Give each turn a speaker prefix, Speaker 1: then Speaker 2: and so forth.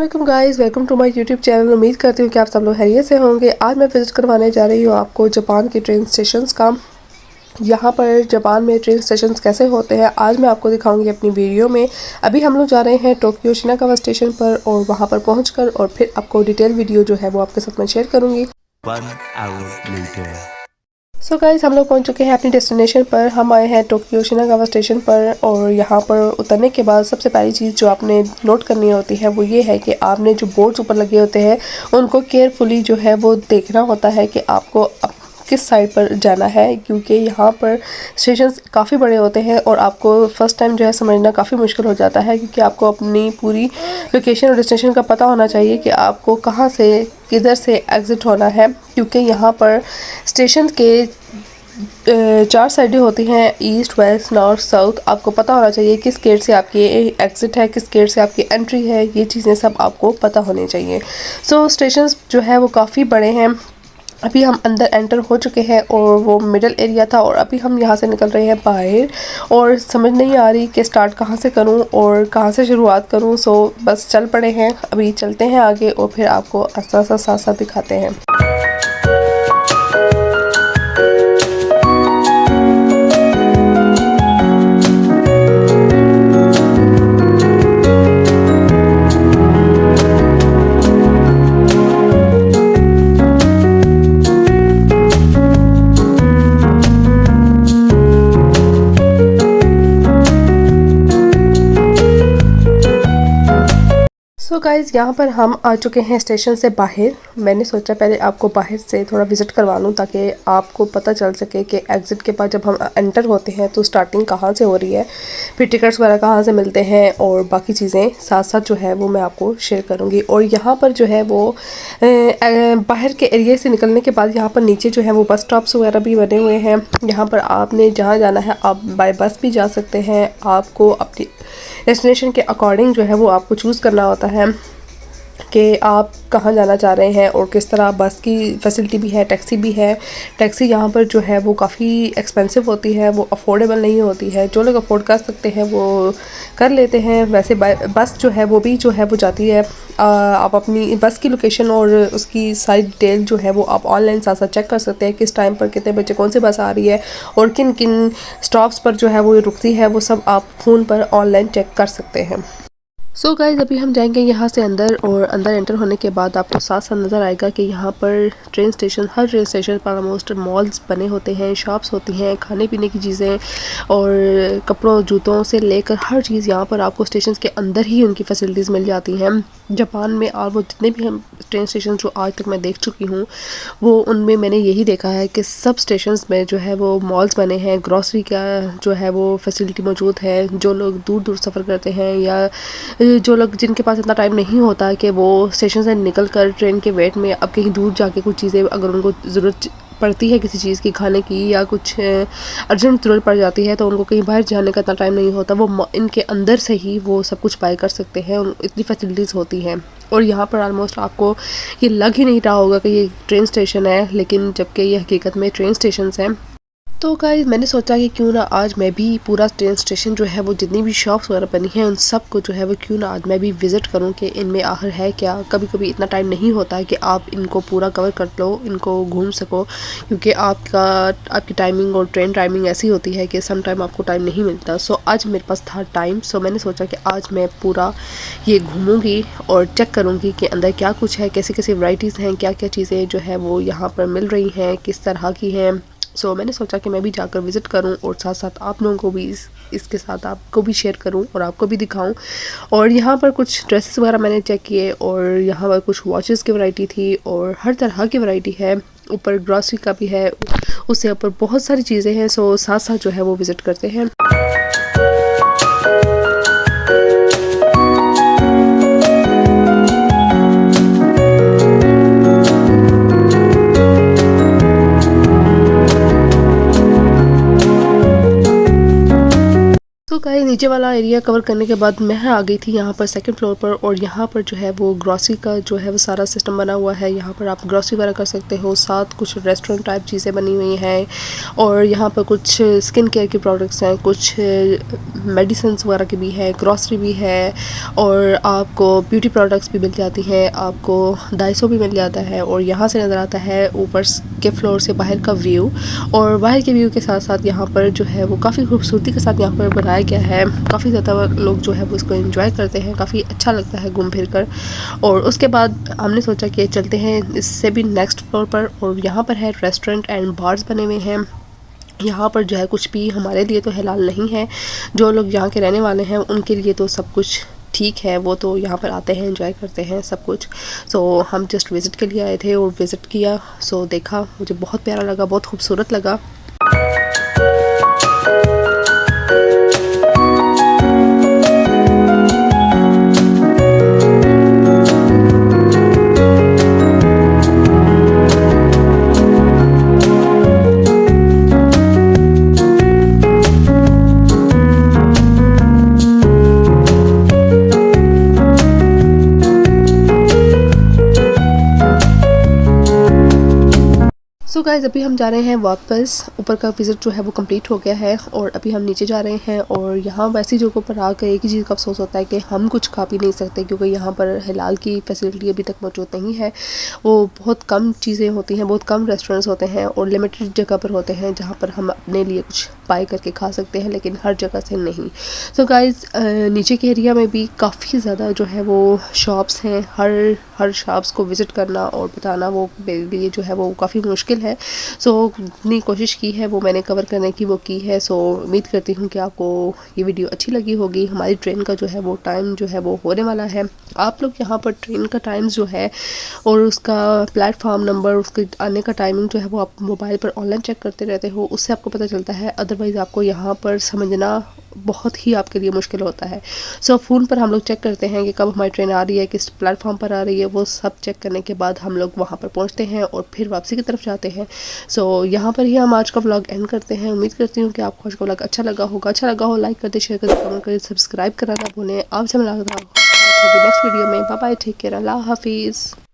Speaker 1: वालेकुम guys, welcome to my YouTube channel. उम्मीद करती हूँ कि आप सब लोग खैरियत से होंगे। आज मैं विज़िट करवाने जा रही हूँ आपको जापान के ट्रेन स्टेशंस का। यहाँ पर जापान में ट्रेन स्टेशंस कैसे होते हैं आज मैं आपको दिखाऊंगी अपनी वीडियो में। अभी हम लोग जा रहे हैं टोक्यो शिनागावा स्टेशन पर और वहाँ पर पहुँचकर और फिर आपको डिटेल वीडियो जो है वो आपके साथ मैं शेयर करूँगी। सो गाइस, हम लोग पहुंच चुके हैं अपनी डेस्टिनेशन पर। हम आए हैं टोक्यो शिनागावा स्टेशन पर और यहाँ पर उतरने के बाद सबसे पहली चीज़ जो आपने नोट करनी होती है वो ये है कि आपने जो बोर्ड्स ऊपर लगे होते हैं उनको केयरफुली जो है वो देखना होता है कि आपको किस साइड पर जाना है, क्योंकि यहाँ पर स्टेशंस काफ़ी बड़े होते हैं और आपको फ़र्स्ट टाइम जो है समझना काफ़ी मुश्किल हो जाता है, क्योंकि आपको अपनी पूरी लोकेशन और डेस्टिनेशन का पता होना चाहिए कि आपको कहाँ से किधर से एग्ज़िट होना है। क्योंकि यहाँ पर स्टेशन के 4 साइडें होती हैं, ईस्ट वेस्ट नॉर्थ साउथ। आपको पता होना चाहिए किस गेट से आपकी एग्ज़िट है, किस गेट से आपकी एंट्री है। ये चीज़ें सब आपको पता होनी चाहिए। सो स्टेशंस जो है वो काफ़ी बड़े हैं। अभी हम अंदर एंटर हो चुके हैं और वो मिडल एरिया था और अभी हम यहाँ से निकल रहे हैं बाहर और समझ नहीं आ रही कि स्टार्ट कहाँ से करूँ और कहाँ से शुरुआत करूँ। सो बस चल पड़े हैं, अभी चलते हैं आगे और फिर आपको आस्ता आस्ता साथ साथ दिखाते हैं। सो गाइज़, यहाँ पर हम आ चुके हैं स्टेशन से बाहर। मैंने सोचा पहले आपको बाहर से थोड़ा विज़िट करवा लूँ ताकि आपको पता चल सके कि एग्ज़िट के बाद जब हम एंटर होते हैं तो स्टार्टिंग कहाँ से हो रही है, फिर टिकट्स वगैरह कहाँ से मिलते हैं और बाकी चीज़ें साथ साथ जो है वो मैं आपको शेयर करूँगी। और यहाँ पर जो है वो बाहर के एरिए से निकलने के बाद यहाँ पर नीचे जो है वो बस स्टॉप्स वगैरह भी बने हुए हैं। यहाँ पर आपने जहाँ जाना है आप बाय बस भी जा सकते हैं। आपको अपनी डेस्टिनेशन के अकॉर्डिंग जो है वो आपको चूज़ करना होता है कि आप कहाँ जाना चाह रहे हैं और किस तरह। बस की फैसिलिटी भी है, टैक्सी भी है। टैक्सी यहाँ पर जो है वो काफ़ी एक्सपेंसिव होती है, वो अफोर्डेबल नहीं होती है। जो लोग अफोर्ड कर सकते हैं वो कर लेते हैं। वैसे बस जो है वो भी जो है वो जाती है। आप अपनी बस की लोकेशन और उसकी सारी डिटेल जो है वो आप ऑनलाइन साथ साथ चेक कर सकते हैं, किस टाइम पर कितने बजे कौन सी बस आ रही है और किन किन स्टॉप्स पर जो है वो रुकती है, वो सब आप फ़ोन पर ऑनलाइन चेक कर सकते हैं। सो गाइज़, अभी हम जाएंगे यहाँ से अंदर और अंदर एंटर होने के बाद आपको साथ साथ नज़र आएगा कि यहाँ पर ट्रेन स्टेशन, हर ट्रेन स्टेशन पर ऑलमोस्ट मॉल्स बने होते हैं, शॉप्स होती हैं, खाने पीने की चीज़ें और कपड़ों जूतों से लेकर हर चीज़ यहाँ पर आपको स्टेशन के अंदर ही उनकी फैसिलिटीज़ मिल जाती हैं। जापान में और वो जितने भी हम ट्रेन स्टेशन जो आज तक मैं देख चुकी हूँ वो उनमें मैंने यही देखा है कि सब स्टेशंस में जो है वो मॉल्स बने हैं, ग्रॉसरी का जो है वो फैसिलिटी मौजूद है। जो लोग दूर दूर सफ़र करते हैं या जो लोग जिनके पास इतना टाइम नहीं होता कि वो स्टेशन से निकल कर ट्रेन के वेट में अब कहीं दूर जाके कुछ चीज़ें अगर उनको ज़रूरत पड़ती है किसी चीज़ की, खाने की या कुछ अर्जेंट ज़रूरत पड़ जाती है तो उनको कहीं बाहर जाने का इतना टाइम नहीं होता, वो इनके अंदर से ही वो सब कुछ बाय कर सकते हैं। इतनी फैसिलिटीज़ होती हैं और यहाँ पर ऑलमोस्ट आपको ये लग ही नहीं रहा होगा कि ये ट्रेन स्टेशन है, लेकिन जबकि ये हकीकत में ट्रेन स्टेशन हैं। तो गाइस, मैंने सोचा कि क्यों ना आज मैं भी पूरा ट्रेन स्टेशन जो है वो जितनी भी शॉप्स वगैरह बनी हैं उन सब को जो है वो क्यों ना आज मैं भी विज़िट करूं कि इनमें आखिर है क्या। कभी कभी इतना टाइम नहीं होता है कि आप इनको पूरा कवर कर लो, इनको घूम सको, क्योंकि आपकी टाइमिंग और ट्रेन टाइमिंग ऐसी होती है कि सम टाइम आपको टाइम नहीं मिलता। सो आज मेरे पास था टाइम, सो मैंने सोचा कि आज मैं पूरा ये घूमूँगी और चेक करूँगी कि अंदर क्या कुछ है, कैसी कैसी वैराइटीज़ हैं, क्या क्या चीज़ें जो है वो यहाँ पर मिल रही हैं, किस तरह की हैं। सो मैंने सोचा कि मैं भी जाकर विज़िट करूं और साथ साथ आप लोगों को भी इसके साथ आपको भी शेयर करूं और आपको भी दिखाऊं। और यहाँ पर कुछ ड्रेसेस वगैरह मैंने चेक किए और यहाँ पर कुछ वॉचेस की वैरायटी थी और हर तरह की वैरायटी है। ऊपर ग्रॉसरी का भी है, उससे ऊपर बहुत सारी चीज़ें हैं। सो साथ साथ जो है वो विज़िट करते हैं। तो गाइस नीचे वाला एरिया कवर करने के बाद मैं आ गई थी यहाँ पर सेकंड फ्लोर पर, और यहाँ पर जो है वो ग्रॉसरी का जो है वो सारा सिस्टम बना हुआ है। यहाँ पर आप ग्रॉसरी वगैरह कर सकते हो, साथ कुछ रेस्टोरेंट टाइप चीज़ें बनी हुई हैं, और यहाँ पर कुछ स्किन केयर के प्रोडक्ट्स हैं, कुछ मेडिसिन वगैरह की भी है, ग्रॉसरी भी है, और आपको ब्यूटी प्रोडक्ट्स भी मिल जाती हैं, आपको डाइसो भी मिल जाता है। और यहाँ से नज़र आता है ऊपर के फ्लोर से बाहर का व्यू, और बाहर के व्यू के साथ साथ यहाँ पर जो है वो काफ़ी खूबसूरती के साथ यहाँ पर बनाया गया है। काफ़ी ज़्यादा लोग जो है वो इसको एंजॉय करते हैं, काफ़ी अच्छा लगता है घूम फिर कर। और उसके बाद हमने सोचा कि चलते हैं इससे भी नेक्स्ट फ्लोर पर, और यहाँ पर है रेस्टोरेंट एंड बार्स बने हुए हैं। यहाँ पर जो है कुछ भी हमारे लिए तो हलाल नहीं है, जो लोग यहाँ के रहने वाले हैं उनके लिए तो सब कुछ ठीक है, वो तो यहाँ पर आते हैं एंजॉय करते हैं सब कुछ। सो हम जस्ट विज़िट के लिए आए थे और विज़िट किया, सो देखा, मुझे बहुत प्यारा लगा, बहुत खूबसूरत लगा। सो गाइस अभी हम जा रहे हैं वापस, ऊपर का विज़िट जो है वो कंप्लीट हो गया है और अभी हम नीचे जा रहे हैं। और यहाँ वैसी जगहों पर आकर एक ही चीज़ का अफसोस होता है कि हम कुछ खा पी नहीं सकते, क्योंकि यहाँ पर हलाल की फैसिलिटी अभी तक मौजूद नहीं है। वो बहुत कम चीज़ें होती हैं, बहुत कम रेस्टोरेंट्स होते हैं और लिमिटेड जगह पर होते हैं जहाँ पर हम अपने लिए कुछ बाय करके खा सकते हैं, लेकिन हर जगह से नहीं। सो गाइस नीचे के एरिया में भी काफ़ी ज़्यादा जो है वो शॉप्स हैं, हर शॉप्स को विज़िट करना और बताना वो मेरे लिए जो है वो काफ़ी मुश्किल है। सो जितनी कोशिश की है वो मैंने कवर करने की वो की है। सो उम्मीद करती हूँ कि आपको ये वीडियो अच्छी लगी होगी। हमारी ट्रेन का जो है वो टाइम जो है वो होने वाला है। आप लोग यहाँ पर ट्रेन का टाइम जो है और उसका प्लेटफॉर्म नंबर, उसके आने का टाइमिंग जो है वो आप मोबाइल पर ऑनलाइन चेक करते रहते हो, उससे आपको पता चलता है। अदरवाइज़ आपको यहाँ पर समझना बहुत ही आपके लिए मुश्किल होता है। सो फ़ोन पर हम लोग चेक करते हैं कि कब हमारी ट्रेन आ रही है, किस प्लेटफॉर्म पर आ रही है, वो सब चेक करने के बाद हम लोग वहाँ पर पहुँचते हैं और फिर वापसी की तरफ जाते हैं। सो यहाँ पर ही हम आज का व्लॉग एंड करते हैं। उम्मीद करती हूँ कि आपको आज का व्लॉग अच्छा लगा होगा। अच्छा लगा हो लाइक कर दे, शेयर कर दे, कमेंट कर, सब्सक्राइब करना ना भूलें। आपसे मिला नेक्स्ट वीडियो में। बाय बाय, टेक केयर, अल्लाह हाफिज़।